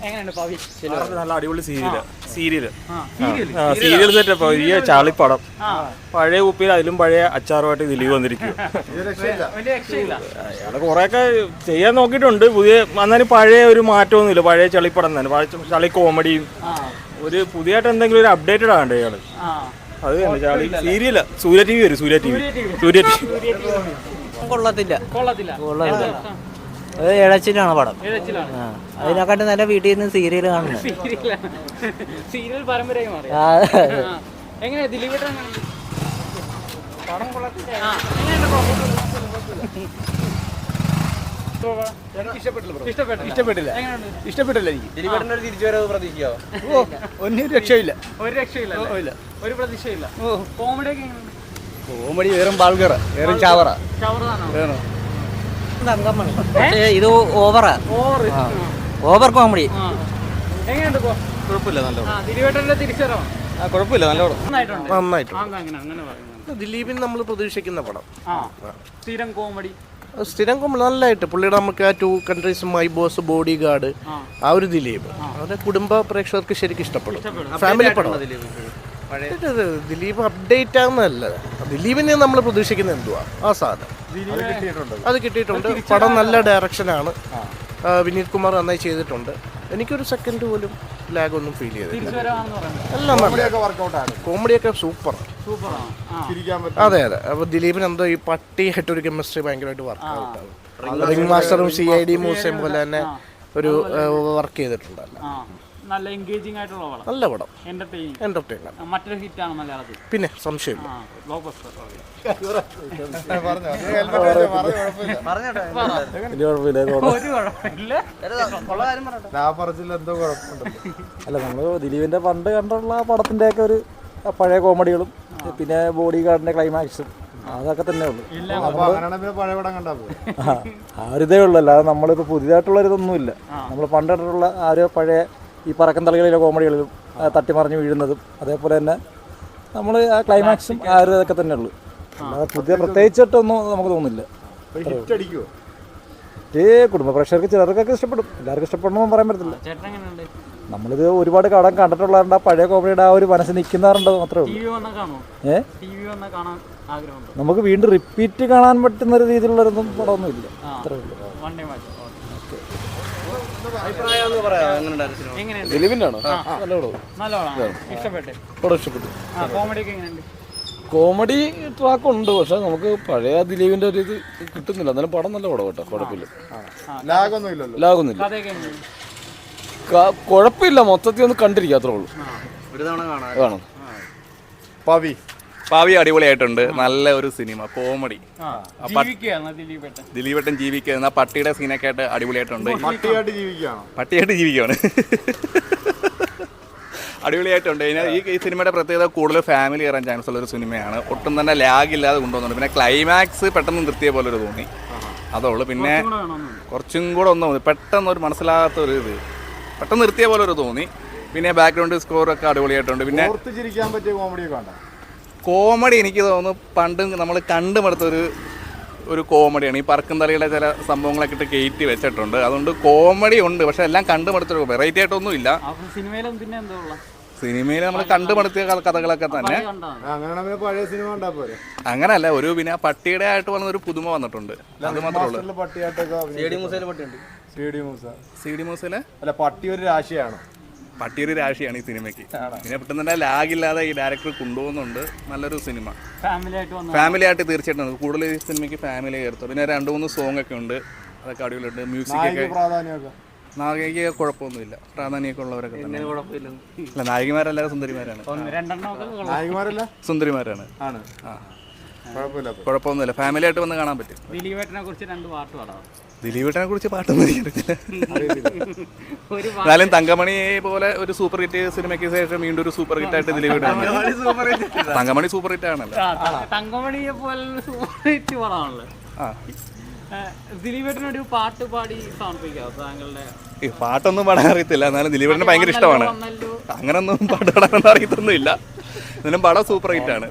നല്ല അടിപൊളി serial setup വലിയ ചാളിപ്പടം. പഴയ കുപ്പിയിൽ അതിലും പഴയ അച്ചാറുമായിട്ട് ദിലീപ് വന്നിരിക്കും. അയാൾ കുറെയൊക്കെ ചെയ്യാൻ നോക്കിയിട്ടുണ്ട്. പുതിയ എന്നാലും പഴയ ഒരു മാറ്റമൊന്നുമില്ല. പഴയ ചളിപ്പടം തന്നെ, ചളി കോമഡിയും ഒരു പുതിയതായിട്ട് എന്തെങ്കിലും ഒരു അപ്ഡേറ്റഡ് ആകണ്ടേ അയാള്. അത് തന്നെ ചളി സീരിയല്. സൂര്യ ടി വി വരും. സൂര്യ ടി വി കൊള്ളത്തില്ല. അത് ഇഴച്ചിലാണ് പടം. അതിനെക്കാട്ടും നല്ല വീട്ടിൽ നിന്ന് സീരിയൽ കാണുന്നത്. സീരിയൽ പരമ്പരയായി മാറി. എങ്ങനെയാ ദിലീപ് ഇഷ്ടപ്പെട്ടില്ല എനിക്ക്. ദിലീപേട്ടൻ്റെ ഒരു തിരിച്ചുവരവ് പ്രതീക്ഷിക്കാവോ? ഒരു രക്ഷയില്ല. ഒരു പ്രതീക്ഷയില്ല. കോമഡി ഒക്കെ കോമഡി വെറും ബാൾഗറ, വെറും ചാവറ. ഇത് ഓവർ കോമഡി. എങ്ങനെയുണ്ട്? കുഴപ്പമില്ല, നല്ല ദിലീപേട്ടന്റെ തിരിച്ചറിവാണ്. കുഴപ്പമില്ല, നല്ല നന്നായിട്ട്. ദിലീപിന് നമ്മൾ പ്രതീക്ഷിക്കുന്ന പടം. സ്ഥിരം കോമഡി നല്ലതായിട്ട് പുള്ളിയുടെ നമുക്ക് ആ 2 countries, my boss, body guard, ആ ഒരു ദിലീപ് അവരുടെ കുടുംബ പ്രേക്ഷകർക്ക് ശരിക്കും ഇഷ്ടപ്പെടും. ഫാമിലി പടം. ദിലീപ് അപ്ഡേറ്റ് ആകുന്നതല്ല, ദിലീപിനെ നമ്മൾ പ്രതീക്ഷിക്കുന്നത് എന്തുവാ ആ സാധനം അത് കിട്ടിയിട്ടുണ്ട്. പടം നല്ല ഡയറക്ഷനാണ്. വിനീത് കുമാർ നന്നായി ചെയ്തിട്ടുണ്ട്. എനിക്കൊരു സെക്കൻഡ് പോലും ലാഗ് ഒന്നും ഫീൽ ചെയ്തില്ല. എല്ലാം കോമഡിയൊക്കെ സൂപ്പർ. അതെ. അപ്പോൾ ദിലീപിന് എന്തോ ഈ പട്ടിയായിട്ടൊരു കെമിസ്ട്രി ഭയങ്കരമായിട്ട് വർക്ക് ഔട്ട് ആവും. റിംഗ് മാസ്റ്ററും CID മ്യൂസിയം പോലെ തന്നെ ഒരു വർക്ക് ചെയ്തിട്ടുണ്ടല്ലോ. നല്ല എൻഗേജിംഗ് ആയിട്ടുള്ള പടം. നല്ല പടം. എന്റർടൈൻമെന്റ്. മറ്റൊരു ഹിറ്റാണ് മലയാളത്തിൽ. പിന്നെ സംശയമില്ല. അല്ല, നമ്മള് ദിലീപിന്റെ പണ്ട് കണ്ടുള്ള പടത്തിന്റെ ഒക്കെ ഒരു പഴയ കോമഡികളും പിന്നെ ബോഡി ഗാർഡിന്റെ ക്ലൈമാക്സും അതൊക്കെ തന്നെ ഉള്ളു. ആ ഒരു ഇതേ ഉള്ളു. അല്ലാതെ നമ്മളിപ്പോ പുതിയതായിട്ടുള്ള ഇതൊന്നുമില്ല. നമ്മൾ പണ്ട് കണ്ടിട്ടുള്ള ആ ഒരു പഴയ ഈ പറക്കം തളികളിലെ കോമഡികളിലും തട്ടിമറിഞ്ഞ് വീഴുന്നതും അതേപോലെ തന്നെ നമ്മൾ ആ ക്ലൈമാക്സും ആ ഒരു ഇതൊക്കെ തന്നെ ഉള്ളു. അല്ലാതെ പുതിയ പ്രത്യേകിച്ചിട്ടൊന്നും നമുക്ക് തോന്നുന്നില്ല. കുടുംബ പ്രേക്ഷകർക്ക് ചിലർക്കൊക്കെ ഇഷ്ടപ്പെടും, എല്ലാവർക്കും ഇഷ്ടപ്പെടണമെന്ന് പറയാൻ പറ്റത്തില്ല. നമ്മളിത് ഒരുപാട് കടം കണ്ടിട്ടുള്ളതുകൊണ്ട് ആ പഴയ കോമഡിയുടെ ആ ഒരു മനസ്സിൽ നിൽക്കുന്നാറുണ്ട് മാത്രമേ ഉള്ളൂ. നമുക്ക് വീണ്ടും റിപ്പീറ്റ് കാണാൻ പറ്റുന്ന ഒരു രീതിയിലുള്ളൊരൊന്നും പടമൊന്നും ഇല്ല. അത്രേ ഉള്ളൂ. കോമഡി ട്രാക്ക് ഉണ്ട്, പക്ഷെ നമുക്ക് പഴയ ദിലീപിന്റെ ഒരു ഇത് കിട്ടുന്നില്ല. എന്നാലും പടം നല്ല പടം കേട്ടോ, കുഴപ്പമില്ല. ലാഗൊന്നുമില്ല, കുഴപ്പമില്ല. മൊത്തത്തിൽ ഒന്ന് കണ്ടിരിക്കുക, അത്രേ ഉള്ളൂ. കാണാം. പാവി അടിപൊളിയായിട്ടുണ്ട്. നല്ല ഒരു സിനിമ കോമഡി. ദിലീപേട്ടൻ ജീവിക്കുന്ന പട്ടിയുടെ സീനൊക്കെ ആയിട്ട് അടിപൊളിയായിട്ടുണ്ട്. പട്ടിയായിട്ട് ജീവിക്കുകയാണ്. അടിപൊളിയായിട്ടുണ്ട്. ഈ സിനിമയുടെ പ്രത്യേകത കൂടുതൽ ഫാമിലി കയറാൻ ചാൻസ് ഉള്ളൊരു സിനിമയാണ്. ഒട്ടും തന്നെ ലാഗ് ഇല്ലാതെ കൊണ്ടുവന്നുണ്ട്. പിന്നെ ക്ലൈമാക്സ് പെട്ടെന്ന് നിർത്തിയ പോലെ ഒരു തോന്നി, അതുള്ളൂ. പിന്നെ കുറച്ചും കൂടെ ഒന്ന് പെട്ടെന്ന് ഒരു മനസ്സിലാകാത്തൊരു ഇത് പെട്ടെന്ന് നിർത്തിയ പോലെ ഒരു തോന്നി. പിന്നെ ബാക്ക്ഗ്രൗണ്ട് സ്കോറൊക്കെ അടിപൊളിയായിട്ടുണ്ട്. പിന്നെ കോമഡി എനിക്ക് തോന്നുന്നു പണ്ട് നമ്മൾ കണ്ടുമടുത്തൊരു കോമഡിയാണ്. ഈ പറക്കും തളിയുടെ ചില സംഭവങ്ങളൊക്കെ ഇട്ട് കയറ്റി വെച്ചിട്ടുണ്ട്. അതുകൊണ്ട് കോമഡി ഉണ്ട്, പക്ഷെ എല്ലാം കണ്ടുമടുത്തൊരു വെറൈറ്റി ആയിട്ടൊന്നും ഇല്ല. സിനിമയിൽ നമ്മൾ കണ്ടുമടുത്തിയ കഥകളൊക്കെ തന്നെ. അങ്ങനല്ല, ഒരു പിന്നെ പട്ടിയുടെ ആയിട്ട് വന്നൊരു പുതുമ വന്നിട്ടുണ്ട്, അത് മാത്രമേ ഉള്ളൂ. പട്ടിയൊരു രാശിയാണ് ഈ സിനിമയ്ക്ക്. പിന്നെ പെട്ടെന്ന് തന്നെ ലാഗില്ലാതെ ഈ ഡയറക്ടർ കൊണ്ടുപോകുന്നുണ്ട്. നല്ലൊരു സിനിമ, ഫാമിലി ആയിട്ട് തീർച്ചയായിട്ടും കൂടുതൽ ഈ സിനിമയ്ക്ക് ഫാമിലി ചേർത്തു. പിന്നെ 2-3 സോങ് ഒക്കെ ഉണ്ട്, അതൊക്കെ അടിപൊളിയുണ്ട്. മ്യൂസിക്കൊക്കെ നായിക കുഴപ്പമൊന്നുമില്ല, പ്രാധാന്യമൊക്കെ ഉള്ളവരൊക്കെ തന്നെ. അല്ല, നായികമാരെല്ലാവരും സുന്ദരിമാരാണ്. സുന്ദരിമാരാണ്. കുഴപ്പമൊന്നുമില്ല, ഫാമിലി ആയിട്ട് വന്ന് കാണാൻ പറ്റും. ദിലീപേട്ടനെ കുറിച്ച് പാട്ടൊന്നും അറിയത്തില്ല. എന്നാലും തങ്കമണി പോലെ ഒരു സൂപ്പർ ഹിറ്റ് സിനിമയ്ക്ക് ശേഷം വീണ്ടും ഒരു സൂപ്പർ ഹിറ്റ് ആയിട്ട് ദിലീപേട്ടനാണ്. തങ്കമണി സൂപ്പർ ഹിറ്റ് ആണല്ലോ. തങ്കമണിയെ പോലെ സൂപ്പർ ഹിറ്റ് പടമാണല്ലോ. ദിലീപേട്ടനൊരു പാട്ട് പാടി സമർപ്പിക്കാവോ താങ്കളുടെ? പാട്ടൊന്നും പാടാൻ അറിയത്തില്ല, എന്നാലും ദിലീപേട്ടന് ഭയങ്കര ഇഷ്ടമാണ്. അങ്ങനൊന്നും പാട്ട് പാടാനൊന്നും അറിയത്തൊന്നും ഇല്ല. എന്നാലും പടം സൂപ്പർ ഹിറ്റ് ആണ്.